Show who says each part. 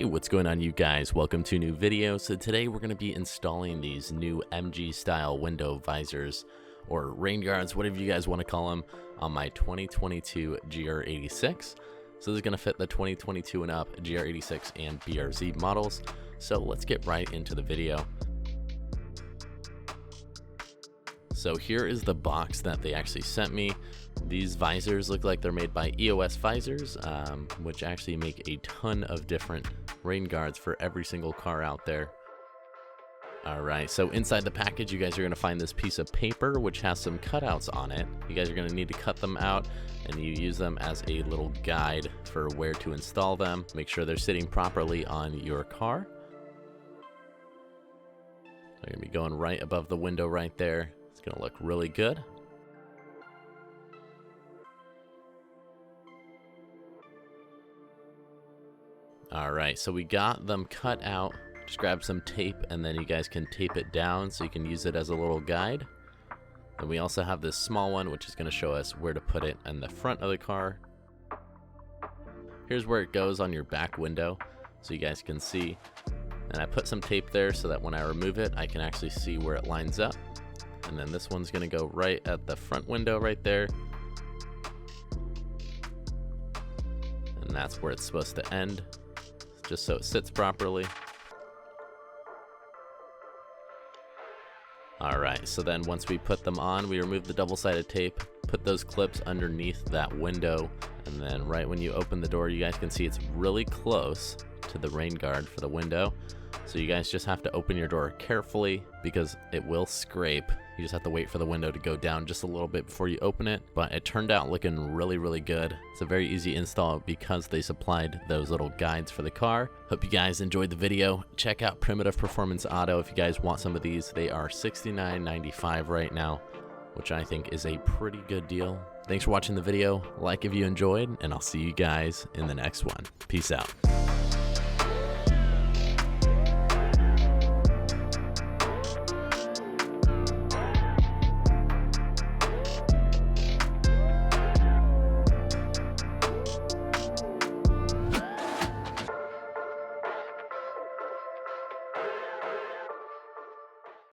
Speaker 1: Hey, what's going on, you guys? Welcome to a new video. So today we're going to be installing these new MG style window visors, or rain guards, whatever you guys want to call them, on my 2022 GR86. So this is going to fit the 2022 and up GR86 and BRZ models. So let's get right into the video. So here is the box that they actually sent me. These visors look like they're made by EOS Visors, which actually make a ton of different rain guards for every single car out there. Alright, so inside the package you guys are going to find this piece of paper which has some cutouts on it. You guys are going to need to cut them out, and you use them as a little guide for where to install them. Make sure they're sitting properly on your car. They're going to be going right above the window right there. It's going to look really good. Alright, so we got them cut out. Just grab some tape and then you guys can tape it down so you can use it as a little guide. Then we also have this small one which is going to show us where to put it in the front of the car. Here's where it goes on your back window so you guys can see. And I put some tape there so that when I remove it I can actually see where it lines up. And then this one's going to go right at the front window right there. And that's where it's supposed to end, just so it sits properly. Alright, so then once we put them on, we remove the double-sided tape, put those clips underneath that window, and then right when you open the door, you guys can see it's really close to the rain guard for the window. So you guys just have to open your door carefully because it will scrape. You just have to wait for the window to go down just a little bit before you open it. But it turned out looking really good. It's a very easy install because they supplied those little guides for the car. Hope you guys enjoyed the video. Check out Primitive Performance Auto if you guys want some of these. They are $69.95 right now, which I think is a pretty good deal. Thanks for watching the video. Like if you enjoyed, and I'll see you guys in the next one. Peace out.